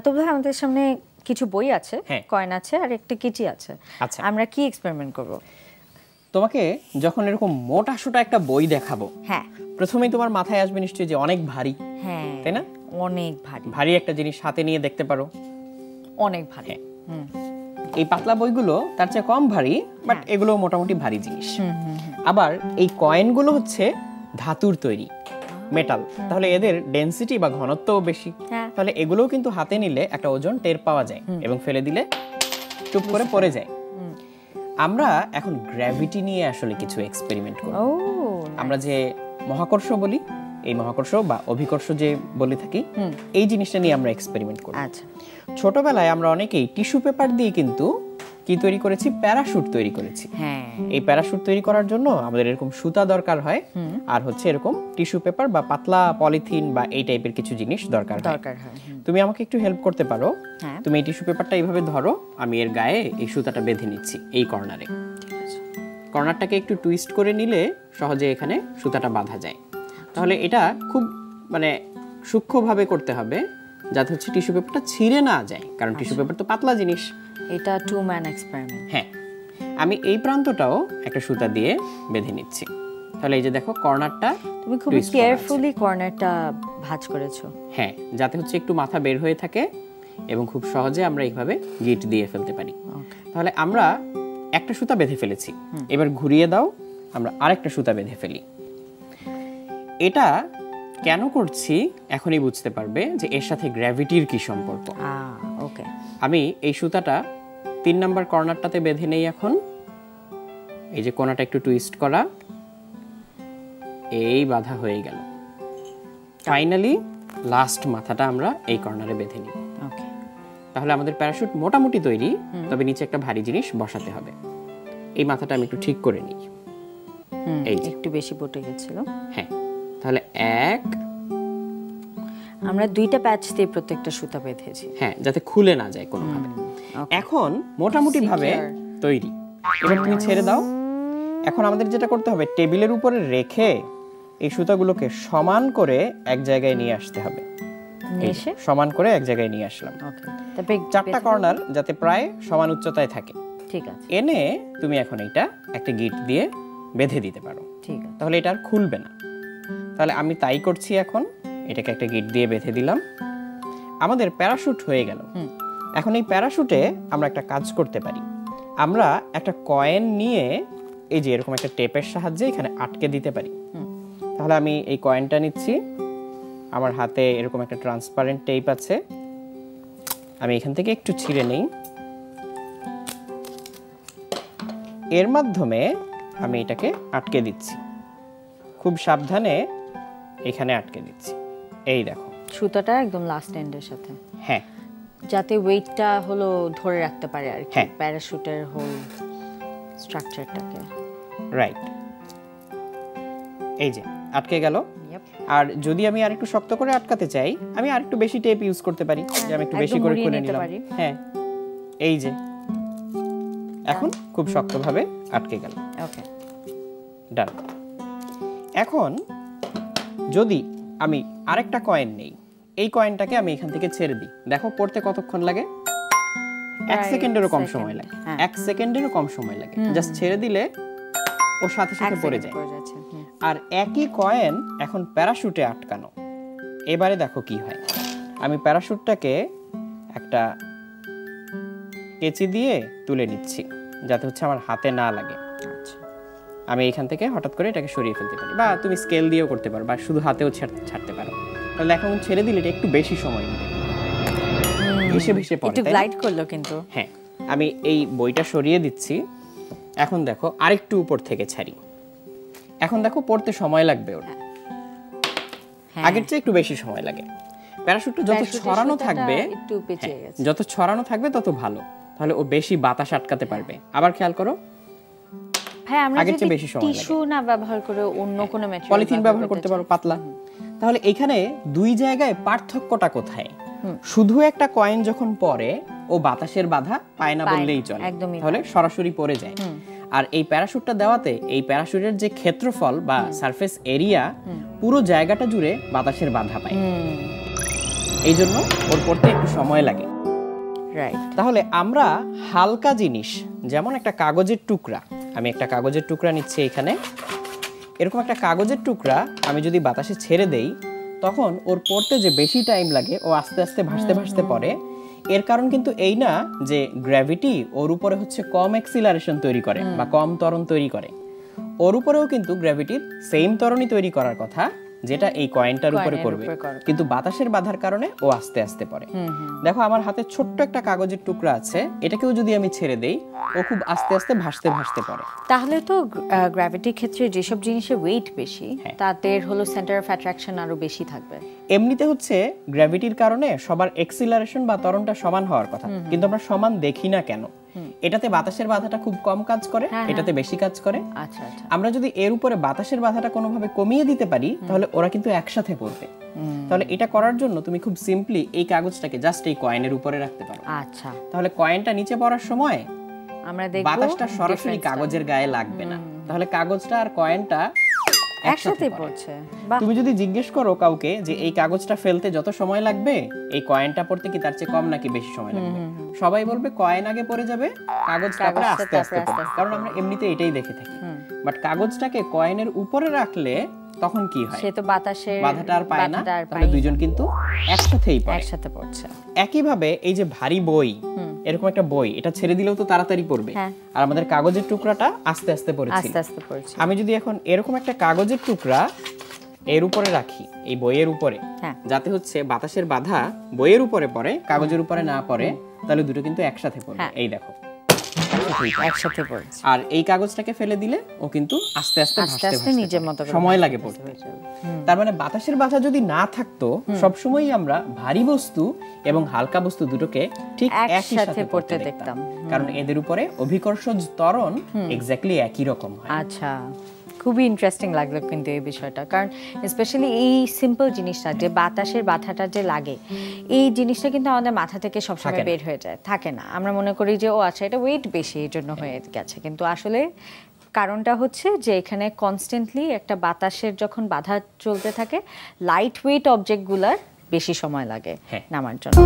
তবে আমাদের সামনে কিছু বই আছে, কয়েন আছে আর একটা কিটি আছে। আচ্ছা, আমরা কি এক্সপেরিমেন্ট করব? তোমাকে যখন এরকম মোটা সোটা একটা বই দেখাবো, হ্যাঁ, প্রথমেই তোমার মাথায় আসবে নিশ্চয়ই যে অনেক ভারী। হ্যাঁ, তাই না? অনেক ভারী। ভারী একটা জিনিস হাতে নিয়ে দেখতে পারো, অনেক ভারী। এই পাতলা বইগুলো তার চেয়ে কম ভারী, বাট এগুলো মোটামুটি ভারী জিনিস। আবার এই কয়েনগুলো হচ্ছে ধাতুর তৈরি, মেটাল, তাহলে এদের ডেনসিটি বা ঘনত্বও বেশি। তাহলে এগুলোও কিন্তু হাতে নিলে একটা ওজন টের পাওয়া যায় এবং ফেলে দিলে টুপ করে পড়ে যায়। আমরা এখন গ্র্যাভিটি নিয়ে আসলে কিছু এক্সপেরিমেন্ট করব। আমরা যে মহাকর্ষ বলি, এই মহাকর্ষ বা অভিকর্ষ যে বলে থাকি, এই জিনিসটা নিয়ে আমরা এক্সপেরিমেন্ট করব। আচ্ছা, ছোটবেলায় আমরা অনেকেই টিস্যু পেপার দিয়ে কিন্তু কি তৈরি করেছি, প্যারাশুট তৈরি করেছি। এই প্যারাশুট তৈরি করার জন্য আমাদের এরকম সুতা দরকার হয়, আর হচ্ছে এরকম টিস্যু পেপার বা পাতলা পলিথিন বা এই টাইপের কিছু জিনিস দরকার হয়। তুমি আমাকে একটু হেল্প করতে পারো? তুমি এই টিস্যু পেপারটা এইভাবে ধরো, আমি এর গায়ে এই সুতাটা বেঁধে নিচ্ছি এই কর্নারে। কর্নারটাকে একটু টুইস্ট করে নিলে সহজে এখানে সুতাটা বাঁধা যায়। তাহলে এটা খুব সূক্ষ্মভাবে করতে হবে যাতে হচ্ছে টিস্যু পেপারটা ছিঁড়ে না যায়, কারণ টিস্যু পেপার তো পাতলা জিনিস। এটা টু ম্যান এক্সপেরিমেন্ট। হ্যাঁ, আমি এই প্রান্তটাও একটা সুতা দিয়ে বেঁধে নিচ্ছি। তাহলে এই যে দেখো, কর্নারটা তুমি খুব কেয়ারফুলি কর্নারটা ভাঁজ করেছো। হ্যাঁ, যাতে হচ্ছে একটু মাথা বের হয়ে থাকে এবং খুব সহজে আমরা এইভাবে গিট দিয়ে ফেলতে পারি। তাহলে আমরা একটা সুতা বেঁধে ফেলেছি, এবার ঘুরিয়ে দাও, আমরা আরেকটা সুতা বেঁধে ফেলি। এটা কেন করছি এখনই বুঝতে পারবে যে এর সাথে গ্র্যাভিটির কি সম্পর্ক। ওকে, আমি এই সুতাটা 3 নাম্বার কর্নারটাতে বেঁধে নেই। এখন এই যে কোণাটা একটু টুইস্ট করা, এই বাঁধা হয়ে গেল। ফাইনালি লাস্ট মাথাটা আমরা এই কর্নারে বেঁধে নিই। ওকে, তাহলে আমাদের প্যারাশুট মোটামুটি তৈরি, তবে নিচে একটা ভারী জিনিস বসাতে হবে। এই মাথাটা আমি একটু ঠিক করে নিই। এই যে একটু বেশি বটে গেছিল। হ্যাঁ, তাহলে আমরা 2টা প্যাচ দিয়ে প্রত্যেকটা সুতা বেঁধেছি, হ্যাঁ, যাতে খুলে না যায় কোনোভাবে। এখন মোটামুটি ভাবে তৈরি। এবার তুমি ছেড়ে দাও। এখন আমাদের যেটা করতে হবে, টেবিলের উপরে রেখে এই সুতাগুলোকে সমান করে এক জায়গায় নিয়ে আসতে হবে। সমান করে এক জায়গায় নিয়ে আসলাম। তারপরে 4টা কর্নার যাতে প্রায় সমান উচ্চতায় থাকে। ঠিক আছে, এনে তুমি এখন এটা একটা গিট দিয়ে বেঁধে দিতে পারো। ঠিক আছে, তাহলে এটা আর খুলবে না। তাহলে আমি তাই করছি। এখন এটাকে একটা গিট দিয়ে বেঁধে দিলাম, আমাদের প্যারাশুট হয়ে গেল। এখন এই প্যারাশুটে আমরা একটা কাজ করতে পারি। আমরা একটা কয়েন নিয়ে এই যে এরকম একটা টেপের সাহায্যে এখানে আটকে দিতে পারি। তাহলে আমি এই কয়েনটা নিচ্ছি, আমার হাতে এরকম একটা ট্রান্সপারেন্ট টেপ আছে, আমি এখান থেকে একটু ছিঁড়ে নেই। এর মাধ্যমে আমি এটাকে আটকে দিচ্ছি, খুব সাবধানে এখানে আটকে দিচ্ছি। এই দেখো, সুতাটা একদম লাস্ট এন্ডের সাথে। হ্যাঁ, যাতে ওয়েটটা হলো ধরে রাখতে পারে আর কি, প্যারাশুটের হোল স্ট্রাকচারটাকে। রাইট, এই যে আটকে গেল। আর যদি আমি আরেকটু শক্ত করে আটকাতে চাই, আমি আরেকটু বেশি টেপ ইউজ করতে পারি, যে আমি একটু বেশি করে খুলে নিলাম। হ্যাঁ, এই যে এখন খুব শক্তভাবে আটকে গেল। ওকে, ডান। এখন যদি আমি আরেকটা কয়েন নেই, এই কয়েনটাকে আমি এখান থেকে ছেড়ে দিই, দেখো পড়তে কতক্ষণ লাগে? 1 সেকেন্ডেরও কম সময় লাগে। 1 সেকেন্ডেরও কম সময় লাগে, জাস্ট ছেড়ে দিলে ওর সাথে সাথে পড়ে যায়। আর একই কয়েন এখন প্যারাশুটে আটকানো। এবারে দেখো কি হয়। আমি প্যারাশুটটাকে একটা কেচি দিয়ে তুলে নিচ্ছি, যাতে হচ্ছে আমার হাতে না লাগে। আমি এখান থেকে হঠাৎ করে এটাকে সরিয়ে ফেলতে পারি, বা তুমি স্কেল দিয়েও করতে পারো, বা শুধু হাতেও ছাড়তে পারো। তাহলে এখন ছেড়ে দিলে এটা একটু বেশি সময় নেবে, ভেসে ভেসে পড়ে, একটু গ্লাইড করলো কিন্তু। হ্যাঁ, আমি এই বইটা সরিয়ে দিচ্ছি। এখন দেখো আরেকটু উপর থেকে ছাড়ি, এখন দেখো পড়তে সময় লাগবে ওর, আগের চেয়ে একটু বেশি সময় লাগে। প্যারাশুটটা যত ছড়ানো থাকবে, যত ছড়ানো থাকবে তত ভালো, তাহলে ও বেশি বাতাস আটকাতে পারবে। আবার খেয়াল করো, হ্যাঁ, আমরা যদি টিস্যু না ব্যবহার করে অন্য কোনো ম্যাটেরিয়াল, পলিথিন ব্যবহার করতে পারো পাতলা। তাহলে এখানে 2 জায়গায় পার্থক্যটা কোথায়? শুধু একটা কয়েন যখন পড়ে, ও বাতাসের বাধা পায় না বললেই চলে, তাহলে সরাসরি পড়ে যায়। আর এই প্যারাশুটটা দেওয়াতে এই প্যারাশুটের যে ক্ষেত্রফল বা সারফেস এরিয়া, পুরো জায়গাটা জুড়ে বাতাসের বাধা পায়। এই জন্য ওর পড়তে একটু সময় লাগে। রাইট। তাহলে আমরা হালকা জিনিস যেমন একটা কাগজের টুকরা, আমি একটা কাগজের টুকরা নিচ্ছি এখানে, এরকম একটা কাগজের টুকরা আমি যদি বাতাসে ছেড়ে দেই তখন ওর পড়তে যে বেশি টাইম লাগে, ও আস্তে আস্তে ভাসতে ভাসতে পড়ে। এর কারণ কিন্তু এই না যে গ্র্যাভিটি ওর উপরে হচ্ছে কম অ্যাক্সিলারেশন তৈরি করে বা কম ত্বরণ তৈরি করে, ওর উপরেও কিন্তু গ্র্যাভিটির সেম ত্বরণই তৈরি করার কথা যেটা এই কয়েনটার উপরে করবে, কিন্তু বাতাসের বাধার কারণে ও আস্তে আস্তে পড়ে। দেখো আমার হাতে ছোট্ট একটা কাগজের টুকরা আছে, এটাকেও যদি আমি ছেড়ে দেই ও খুব আস্তে আস্তে ভাসতে ভাসতে পড়ে। তাহলে তো গ্র্যাভিটির ক্ষেত্রে যেসব জিনিসের ওয়েট বেশি তাদের হলো সেন্টার অফ অ্যাট্রাকশন আরো বেশি থাকবে। এমনিতে হচ্ছে গ্র্যাভিটির কারণে সবার এক্সিলারেশন বা ত্বরণটা সমান হওয়ার কথা, কিন্তু আমরা সমান দেখি না কেন? এটাতে বাতাসের বাধাটা খুব কম কাজ করে, এটাতে বেশি কাজ করে। আচ্ছা আচ্ছা। আমরা যদি এর উপরে বাতাসের বাধাটা কোনোভাবে কমিয়ে দিতে পারি তাহলে ওরা কিন্তু একসাথে পড়বে। তাহলে এটা করার জন্য তুমি খুব সিম্পলি এই কাগজটাকে জাস্ট এই কয়েনের উপরে রাখতে পারো। আচ্ছা। তাহলে কয়েনটা নিচে পড়ার সময় আমরা দেখব বাতাসটা সরাসরি কাগজের গায়ে লাগবে না, তাহলে কাগজটা আর কয়েনটা একসাথে পড়ছে। তুমি যদি জিজ্ঞেস করো কাউকে যে এই কাগজটা ফেলতে যত সময় লাগবে এই কয়েনটা পড়তে কি তার চেয়ে কম নাকি বেশি সময় লাগবে, সবাই বলবে কয়েন আগে পড়ে যাবে, কাগজ তারপরে আস্তে আস্তে পড়বে, কারণ আমরা এমনিতে এটাই দেখে থাকি। বাট কাগজটাকে কয়েনের উপরে রাখলে তখন কি হয়, সে তো বাতাসের বাধাটা আর পায় না, তাহলে দুইজন কিন্তু একসাথেই পড়ে, একসাথে পড়ছে। একই ভাবে এই যে ভারী বই, এরকম একটা বই এটা ছেড়ে দিলেও তো তাড়াতাড়ি পড়বে, আর আমাদের কাগজের টুকরাটা আস্তে আস্তে পড়েছিল। আমি যদি এখন এরকম একটা কাগজের টুকরা এর উপরে রাখি, এই বইয়ের উপরে, যাতে হচ্ছে বাতাসের বাধা বইয়ের উপরে পড়ে, কাগজের উপরে না পড়ে, তাহলে দুটো কিন্তু একসাথে পড়বে। এই দেখো একসাথে পড়ছে। আর এই কাগজটাকে ফেলে দিলে ও কিন্তু আস্তে আস্তে ভাসতে নিজের মতো সময় লাগে পড়তে। তার মানে বাতাসের বাধা যদি না থাকতো সবসময়ই আমরা ভারী বস্তু এবং হালকা বস্তু দুটোকে ঠিক একই সাথে পড়তে দেখতাম, কারণ এদের উপরে অভিকর্ষজ ত্বরণ এক্স্যাক্টলি একই রকম হয়। আচ্ছা, খুবই ইন্টারেস্টিং লাগলো কিন্তু এই বিষয়টা, কারণ স্পেশালি এই সিম্পল জিনিসটা যে বাতাসের বাধাটা যে লাগে, এই জিনিসটা কিন্তু আমাদের মাথা থেকে সবসময় বের হয়ে যায়, থাকে না। আমরা মনে করি যে ও আচ্ছা এটা ওয়েট বেশি এই জন্য হয়ে গেছে, কিন্তু আসলে কারণটা হচ্ছে যে এখানে কনস্ট্যান্টলি একটা বাতাসের যখন বাধা চলতে থাকে, লাইট ওয়েট অবজেক্টগুলার বেশি সময় লাগে নামার জন্য।